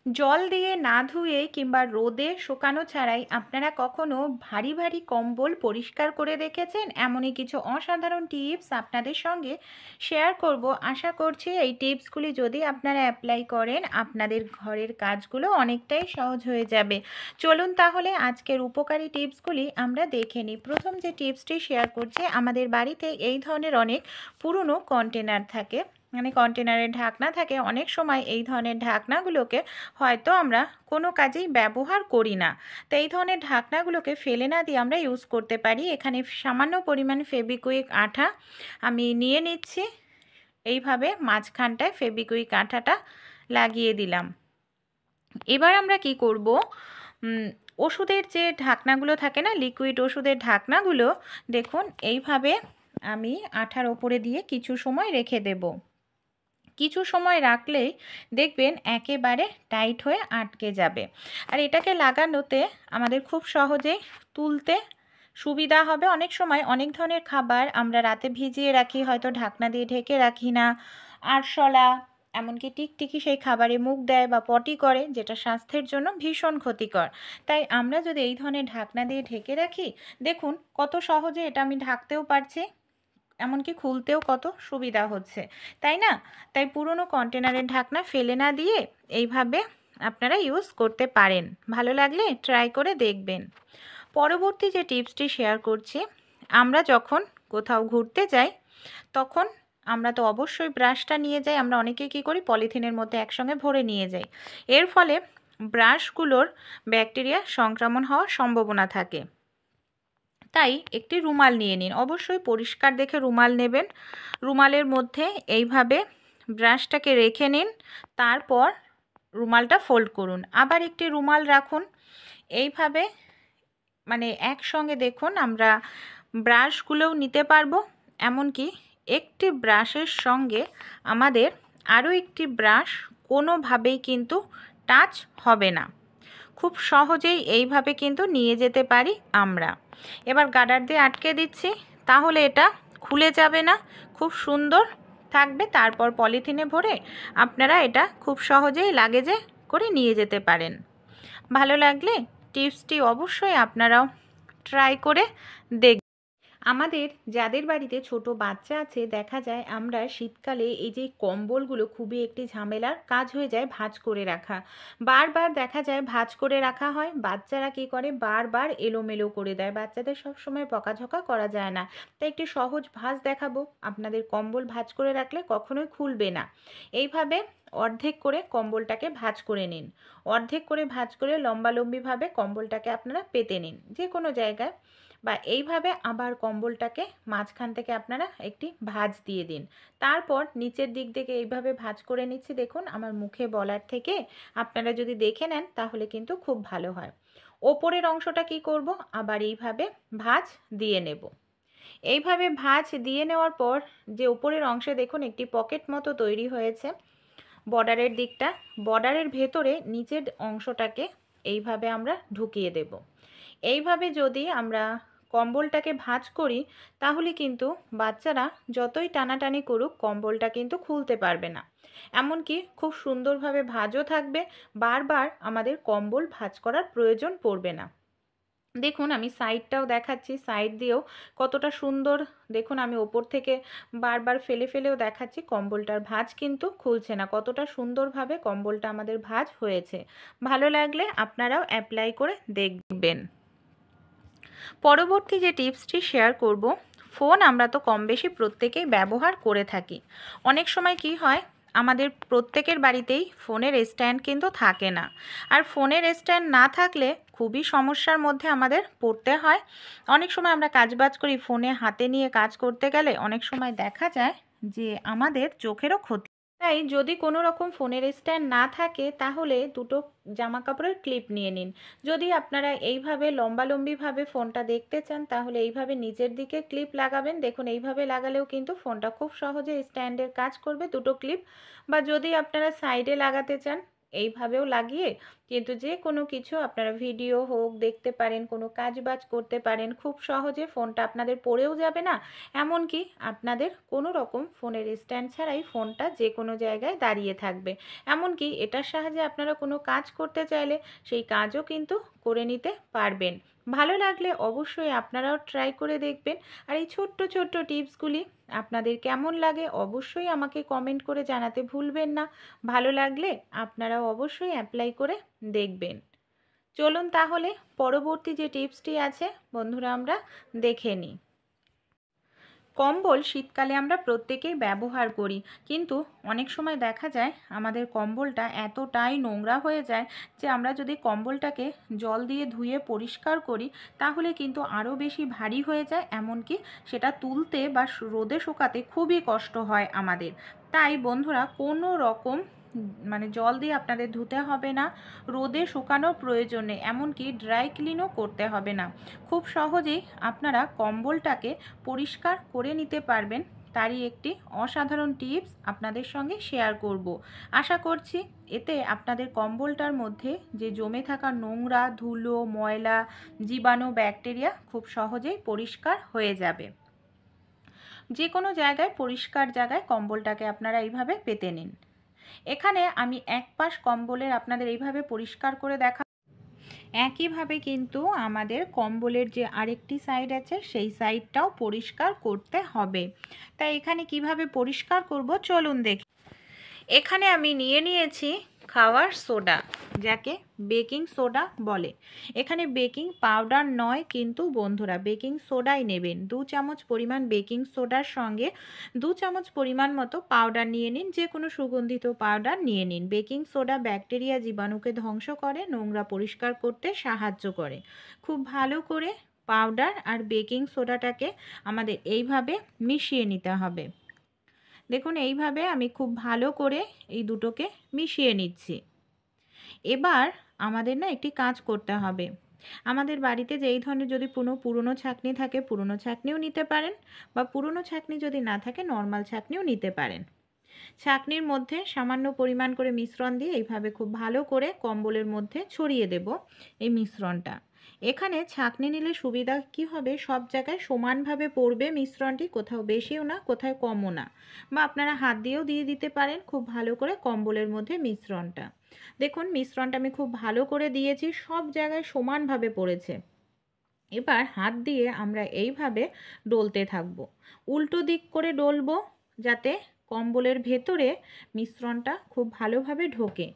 জল দিয়ে না ধুয়ে কিংবা রোদে শুকানো ছাড়াই আপনারা কখনো ভারী ভারী কম্বল পরিষ্কার করে দেখেছেন? এমনই কিছু অসাধারণ টিপস আপনাদের সঙ্গে শেয়ার করব। আশা করছি এই টিপসগুলি যদি আপনারা অ্যাপ্লাই করেন আপনাদের ঘরের কাজগুলো অনেকটাই সহজ হয়ে যাবে। চলুন তাহলে আজকের উপকারী টিপসগুলি আমরা দেখে নিই। প্রথম যে টিপসটি শেয়ার করছি, আমাদের বাড়িতে এই ধরনের অনেক পুরনো কন্টেনার থাকে, মানে কন্টেনারের ঢাকনা থাকে। অনেক সময় এই ধরনের ঢাকনাগুলোকে হয়তো আমরা কোনো কাজেই ব্যবহার করি না, তো এই ধরনের ঢাকনাগুলোকে ফেলে না দিয়ে আমরা ইউজ করতে পারি। এখানে সামান্য পরিমাণ ফেবিকুইক আঠা আমি নিয়ে নিচ্ছি, এইভাবে মাঝখানটায় ফেবিকুইক আঠাটা লাগিয়ে দিলাম। এবার আমরা কি করব, ওষুধের যে ঢাকনাগুলো থাকে না, লিকুইড ওষুধের ঢাকনাগুলো দেখুন এইভাবে আমি আঠার ওপরে দিয়ে কিছু সময় রেখে দেব। কিছু সময় রাখলেই দেখবেন একেবারে টাইট হয়ে আটকে যাবে। আর এটাকে লাগানোতে আমাদের খুব সহজেই তুলতে সুবিধা হবে। অনেক সময় অনেক ধরনের খাবার আমরা রাতে ভিজিয়ে রাখি, হয়তো ঢাকনা দিয়ে ঢেকে রাখি না। আরশোলা, এমনকি টিকটিকি সেই খাবারে মুখ দেয় বা পটি করে, যেটা স্বাস্থ্যের জন্য ভীষণ ক্ষতিকর। তাই আমরা যদি এই ধরনের ঢাকনা দিয়ে ঢেকে রাখি, দেখুন কত সহজে এটা আমি ঢাকতেও পারছি, এমনকি খুলতেও কত সুবিধা হচ্ছে, তাই না? তাই পুরনো কন্টেনারের ঢাকনা ফেলে না দিয়ে এইভাবে আপনারা ইউজ করতে পারেন। ভালো লাগলে ট্রাই করে দেখবেন। পরবর্তী যে টিপসটি শেয়ার করছি, আমরা যখন কোথাও ঘুরতে যাই তখন আমরা তো অবশ্যই ব্রাশটা নিয়ে যাই। আমরা অনেকেই কী করি, পলিথিনের মধ্যে একসঙ্গে ভরে নিয়ে যাই। এর ফলে ব্রাশগুলোর ব্যাকটেরিয়া সংক্রমণ হওয়ার সম্ভাবনা থাকে। তাই একটি রুমাল নিয়ে নিন, অবশ্যই পরিষ্কার দেখে রুমাল নেবেন। রুমালের মধ্যে এইভাবে ব্রাশটাকে রেখে নিন, তারপর রুমালটা ফোল্ড করুন। আবার একটি রুমাল রাখুন, এইভাবে মানে একসঙ্গে দেখুন আমরা ব্রাশগুলোও নিতে পারবো। এমনকি একটি ব্রাশের সঙ্গে আমাদের আরও একটি ব্রাশ কোনোভাবেই কিন্তু টাচ হবে না। খুব সহজেই এইভাবে কিন্তু নিয়ে যেতে পারি আমরা। এবার গার্ডার দিয়ে আটকে দিচ্ছি, তাহলে এটা খুলে যাবে না, খুব সুন্দর থাকবে। তারপর পলিথিনে ভরে আপনারা এটা খুব সহজেই লাগেজে করে নিয়ে যেতে পারেন। ভালো লাগলে টিপসটি অবশ্যই আপনারাও ট্রাই করে দেখবেন। আমাদের যাদের বাড়িতে ছোট বাচ্চা আছে, দেখা যায় আমরা শীতকালে এই যে কম্বলগুলো খুবই একটি ঝামেলার কাজ হয়ে যায় ভাঁজ করে রাখা। বারবার দেখা যায় ভাঁজ করে রাখা হয়, বাচ্চারা কী করে বারবার এলোমেলো করে দেয়। বাচ্চাদের সবসময় বকাঝকা করা যায় না, তাই একটি সহজ ভাঁজ দেখাবো। আপনাদের কম্বল ভাঁজ করে রাখলে কখনোই খুলবে না। এইভাবে অর্ধেক করে কম্বলটাকে ভাঁজ করে নিন। অর্ধেক করে ভাঁজ করে লম্বালম্বিভাবে কম্বলটাকে আপনারা পেতে নিন যে কোনো জায়গায়, বা এইভাবে আবার কম্বলটাকে মাঝখান থেকে আপনারা একটি ভাঁজ দিয়ে দিন। তারপর নিচের দিক থেকে এইভাবে ভাঁজ করে নিচ্ছি, দেখুন আমার মুখে বলার থেকে আপনারা যদি দেখে নেন তাহলে কিন্তু খুব ভালো হয়। ওপরের অংশটা কি করব, আবার এইভাবে ভাঁজ দিয়ে নেব। এইভাবে ভাঁজ দিয়ে নেওয়ার পর যে উপরের অংশে দেখুন একটি পকেট মতো তৈরি হয়েছে, বর্ডারের দিকটা, বর্ডারের ভেতরে নিচের অংশটাকে এইভাবে আমরা ঢুকিয়ে দেব। এইভাবে যদি আমরা কম্বলটাকে ভাঁজ করি তাহলে কিন্তু বাচ্চারা যতই টানাটানি করুক কম্বলটা কিন্তু খুলতে পারবে না। এমনকি খুব সুন্দরভাবে ভাঁজও থাকবে, বারবার আমাদের কম্বল ভাঁজ করার প্রয়োজন পড়বে না। দেখুন আমি সাইডটাও দেখাচ্ছি, সাইড দিয়েও কতটা সুন্দর। দেখুন আমি ওপর থেকে বারবার ফেলে ফেলেও দেখাচ্ছি, কম্বলটার ভাঁজ কিন্তু খুলছে না। কতটা সুন্দরভাবে কম্বলটা আমাদের ভাঁজ হয়েছে। ভালো লাগলে আপনারাও অ্যাপ্লাই করে দেখবেন। পরবর্তী যে টিপসটি শেয়ার করব, ফোন আমরা তো কম বেশি প্রত্যেকেই ব্যবহার করে থাকি। অনেক সময় কি হয়, আমাদের প্রত্যেকের বাড়িতেই ফোনের স্ট্যান্ড কিন্তু থাকে না। আর ফোনের স্ট্যান্ড না থাকলে খুবই সমস্যার মধ্যে আমাদের পড়তে হয়। অনেক সময় আমরা কাজবাজ করি, ফোনে হাতে নিয়ে কাজ করতে গেলে অনেক সময় দেখা যায় যে আমাদের চোখেরও ক্ষতি। তাই যদি কোনো রকম ফোনের স্ট্যান্ড না থাকে তাহলে দুটো জামা কাপড়ের ক্লিপ নিয়ে নিন। যদি আপনারা এইভাবে লম্বালম্বিভাবে ফোনটা দেখতে চান তাহলে এইভাবে নিচের দিকে ক্লিপ লাগাবেন। দেখুন এইভাবে লাগালেও কিন্তু ফোনটা খুব সহজে স্ট্যান্ডের কাজ করবে দুটো ক্লিপ। বা যদি আপনারা সাইডে লাগাতে চান এইভাবেও লাগিয়ে কিন্তু যে কোনো কিছু আপনারা ভিডিও হোক দেখতে পারেন, কোনো কাজবাজ করতে পারেন খুব সহজে। ফোনটা আপনাদের পড়েও যাবে না, এমনকি আপনাদের কোনো রকম ফোনের স্ট্যান্ড ছাড়াই ফোনটা যে কোনো জায়গায় দাঁড়িয়ে থাকবে। এমনকি এটার সাহায্যে আপনারা কোনো কাজ করতে চাইলে সেই কাজও কিন্তু করে নিতে পারবেন। ভালো লাগলে অবশ্যই আপনারাও ট্রাই করে দেখবেন। আর এই ছোট্ট ছোট্ট টিপসগুলি আপনাদের কেমন লাগে অবশ্যই আমাকে কমেন্ট করে জানাতে ভুলবেন না। ভালো লাগলে আপনারাও অবশ্যই অ্যাপ্লাই করে দেখবেন। চলুন তাহলে পরবর্তী যে টিপসটি আছে বন্ধুরা আমরা দেখে নিই। কম্বল শীতকালে আমরা প্রত্যেকেই ব্যবহার করি, কিন্তু অনেক সময় দেখা যায় আমাদের কম্বলটা এতটাই নোংরা হয়ে যায় যে আমরা যদি কম্বলটাকে জল দিয়ে ধুয়ে পরিষ্কার করি তাহলে কিন্তু আরও বেশি ভারী হয়ে যায়, এমনকি সেটা তুলতে বা রোদে শুকাতে খুবই কষ্ট হয় আমাদের। তাই বন্ধুরা কোনো রকম জল দিয়ে আপনাদের ধুতে হবে না, রোদে শুকানোর প্রয়োজন নেই, এমনকি ড্রাই ক্লিনও করতে হবে না। খুব সহজেই আপনারা কম্বলটাকে পরিষ্কার করে নিতে পারবেন। তারই একটি অসাধারণ টিপস আপনাদের সঙ্গে শেয়ার করব। আশা করছি এতে আপনাদের কম্বলটার মধ্যে যে জমে থাকা নোংরা, ধুলো, ময়লা, জীবাণু, ব্যাকটেরিয়া খুব সহজেই পরিষ্কার হয়ে যাবে। যে কোনো জায়গায় পরিষ্কার জায়গায় কম্বলটাকে আপনারা এইভাবে পেতে নিন। এখানে আমি এক পাশ কম্বলের আপনাদের এইভাবে পরিষ্কার করে দেখা, একইভাবে কিন্তু আমাদের কম্বলের যে আরেকটি সাইড আছে সেই সাইডটাও পরিষ্কার করতে হবে। তাই এখানে কিভাবে পরিষ্কার করব চলুন দেখি। এখানে আমি নিয়েছি খাওয়ার সোডা, যাকে বেকিং সোডা বলে। এখানে বেকিং পাউডার নয় কিন্তু বন্ধুরা বেকিং সোডাই নেবেন। 2 চামচ পরিমাণ বেকিং সোডার সঙ্গে 2 চামচ পরিমাণ মতো পাউডার নিয়ে নিন, যে কোনো সুগন্ধিত পাউডার নিয়ে নিন। বেকিং সোডা ব্যাকটেরিয়া জীবাণুকে ধ্বংস করে, নোংরা পরিষ্কার করতে সাহায্য করে। খুব ভালো করে পাউডার আর বেকিং সোডাটাকে আমাদের এইভাবে মিশিয়ে নিতে হবে। দেখুন এইভাবে আমি খুব ভালো করে এই দুটোকে মিশিয়ে নিচ্ছি। এবার আমাদের একটি কাজ করতে হবে। আমাদের বাড়িতে যে এই ধরনের যদি কোনো পুরনো ছাঁকনি থাকে পুরনো ছাঁকনিও নিতে পারেন, বা পুরনো ছাঁকনি যদি না থাকে নর্মাল ছাঁকনিও নিতে পারেন। ছাঁকনির মধ্যে সামান্য পরিমাণ করে মিশ্রণ দিয়ে এইভাবে খুব ভালো করে কম্বলের মধ্যে ছড়িয়ে দেব এই মিশ্রণটা। এখানে ছাঁকনি নিলে সুবিধা কি হবে, সব জায়গায় সমানভাবে পড়বে মিশ্রণটি, কোথাও বেশিও না কোথাও কমও না। বা আপনারা হাত দিয়েও দিয়ে দিতে পারেন খুব ভালো করে কম্বলের মধ্যে মিশ্রণটা। দেখুন মিশ্রণটা আমি খুব ভালো করে দিয়েছি, সব জায়গায় সমানভাবে পড়েছে। এবার হাত দিয়ে আমরা এইভাবে ডলতে থাকব, উল্টো দিক করে ডলবো যাতে কম্বলের ভেতরে মিশ্রণটা খুব ভালোভাবে ঢোকে,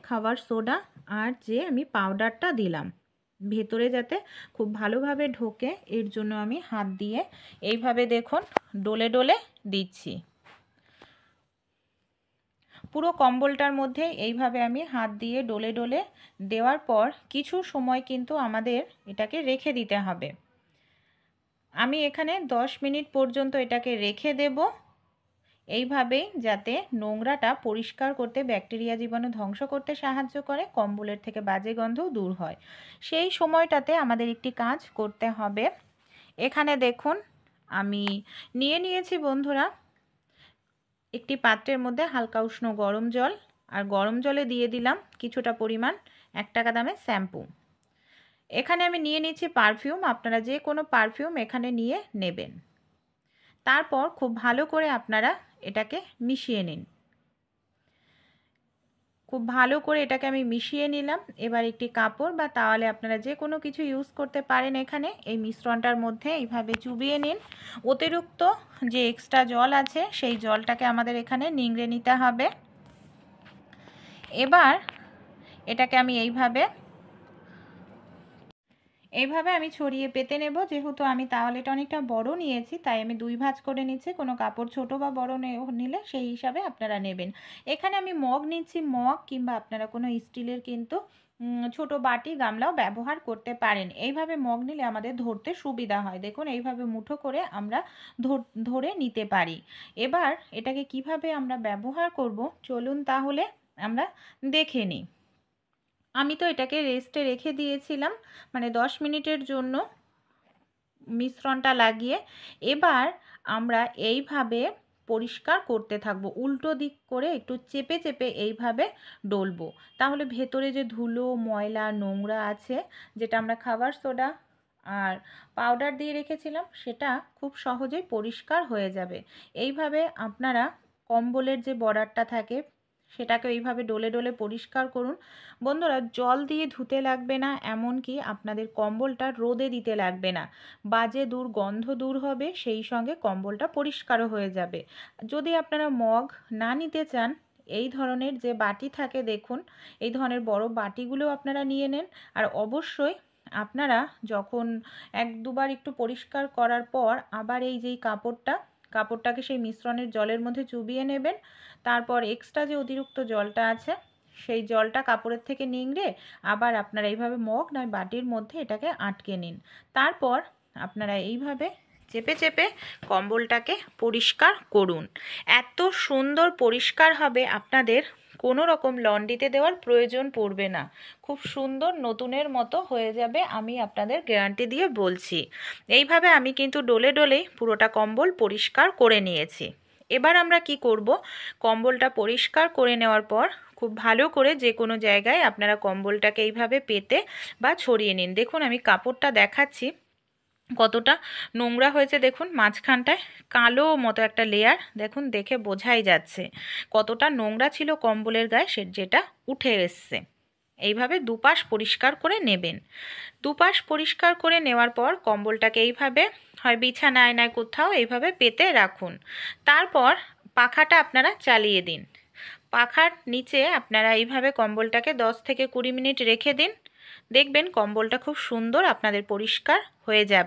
খাবার সোডা আর যে আমি পাউডারটা দিলাম ভেতরে যাতে খুব ভালোভাবে ঢোকে, এর জন্য আমি হাত দিয়ে এইভাবে দেখুন ডলে ডলে দিচ্ছি। পুরো কম্বলটার মধ্যে এইভাবে আমি হাত দিয়ে ডলে ডলে দেওয়ার পর কিছু সময় কিন্তু আমাদের এটাকে রেখে দিতে হবে। আমি এখানে 10 মিনিট পর্যন্ত এটাকে রেখে দেব, এইভাবেই যাতে নোংরাটা পরিষ্কার করতে, ব্যাকটেরিয়া জীবাণু ধ্বংস করতে সাহায্য করে, কম্বলের থেকে বাজে গন্ধও দূর হয়। সেই সময়টাতে আমাদের একটি কাজ করতে হবে। এখানে দেখুন আমি নিয়েছি বন্ধুরা একটি পাত্রের মধ্যে হালকা উষ্ণ গরম জল, আর গরম জলে দিয়ে দিলাম কিছুটা পরিমাণ 1 টাকা দামের শ্যাম্পু। এখানে আমি নিয়েছি পারফিউম, আপনারা যে কোনো পারফিউম এখানে নিয়ে নেবেন। তারপর খুব ভালো করে আপনারা এটাকে মিশিয়ে নিন। খুব ভালো করে এটাকে আমি মিশিয়ে নিলাম। এবার একটি কাপড় বা তাওয়ালে আপনারা যে কোনো কিছু ইউজ করতে পারেন। এখানে এই মিশ্রণটার মধ্যে এইভাবে চুবিয়ে নিন। অতিরিক্ত যে এক্সট্রা জল আছে সেই জলটাকে আমাদের এখানে নিংড়ে নিতে হবে। এবার এটাকে আমি এইভাবে আমি ছড়িয়ে পেতে নেব। যেহেতু আমি তাওয়ালেটা অনেকটা বড় নিয়েছি তাই আমি 2 ভাঁজ করে নিচ্ছি। কোনো কাপড় ছোট বা বড় নিলে সেই হিসাবে আপনারা নেবেন। এখানে আমি মগ নিচ্ছি, মগ কিংবা আপনারা কোনো স্টিলের কিন্তু ছোট বাটি গামলাও ব্যবহার করতে পারেন। এইভাবে মগ নিলে আমাদের ধরতে সুবিধা হয়। দেখুন এইভাবে মুঠো করে আমরা ধরে নিতে পারি। এবার এটাকে কিভাবে আমরা ব্যবহার করব চলুন তাহলে আমরা দেখে নিই। আমি তো এটাকে রেস্টে রেখে দিয়েছিলাম 10 মিনিটের জন্য মিশ্রণটা লাগিয়ে। এবার আমরা এইভাবে পরিষ্কার করতে থাকবো, উল্টো দিক করে একটু চেপে চেপে এইভাবে ডলবো। তাহলে ভেতরে যে ধুলো ময়লা নোংরা আছে, যেটা আমরা খাবার সোডা আর পাউডার দিয়ে রেখেছিলাম, সেটা খুব সহজেই পরিষ্কার হয়ে যাবে। এইভাবে আপনারা কম্বলের যে বর্ডারটা থাকে সেটাকে এইভাবে ডলে ডলে পরিষ্কার করুন। বন্ধুরা, জল দিয়ে ধুতে লাগবে না, এমনকি আপনাদের কম্বলটা রোদে দিতে লাগবে না। বাজে দুর্গন্ধ দূর হবে, সেই সঙ্গে কম্বলটা পরিষ্কারও হয়ে যাবে। যদি আপনারা মগ না নিতে চান, এই ধরনের যে বাটি থাকে দেখুন, এই ধরনের বড় বাটিগুলো আপনারা নিয়ে নেন। আর অবশ্যই আপনারা যখন এক দুবার একটু পরিষ্কার করার পর আবার এই যেই কাপড়টাকে সেই মিশ্রণের জলের মধ্যে চুবিয়ে নেবেন। তারপর এক্সট্রা যে অতিরিক্ত জলটা আছে সেই জলটা কাপড়ের থেকে নিংড়ে আবার আপনারা এইভাবে মগ নয় বাটির মধ্যে এটাকে আটকে নিন। তারপর আপনারা এইভাবে চেপে চেপে কম্বলটাকে পরিষ্কার করুন। এত সুন্দর পরিষ্কার হবে, আপনাদের কোনো রকম লন্ড্রিতে দেওয়ার প্রয়োজন পড়বে না। খুব সুন্দর নতুনের মতো হয়ে যাবে, আমি আপনাদের গ্যারান্টি দিয়ে বলছি। এইভাবে আমি কিন্তু ডলে ডলেই পুরোটা কম্বল পরিষ্কার করে নিয়েছি। এবার আমরা কি করব, কম্বলটা পরিষ্কার করে নেওয়ার পর খুব ভালো করে যে কোনো জায়গায় আপনারা কম্বলটাকে এইভাবে পেতে বা ছড়িয়ে নিন। দেখুন আমি কাপড়টা দেখাচ্ছি কতটা নোংরা হয়েছে। দেখুন মাঝখানটায় কালো মতো একটা লেয়ার, দেখুন দেখে বোঝাই যাচ্ছে কতটা নোংরা ছিল কম্বলের গায়ে, যেটা উঠে এসছে। এইভাবে দুপাশ পরিষ্কার করে নেবেন। দুপাশ পরিষ্কার করে নেওয়ার পর কম্বলটাকে এইভাবে হয় বিছানায় নয় কোথাও এইভাবে পেতে রাখুন। তারপর পাখাটা আপনারা চালিয়ে দিন। পাখার নিচে আপনারা এইভাবে কম্বলটাকে 10 থেকে 20 মিনিট রেখে দিন। দেখবেন কম্বলটা খুব সুন্দর আপনাদের পরিষ্কার হয়ে যাবে।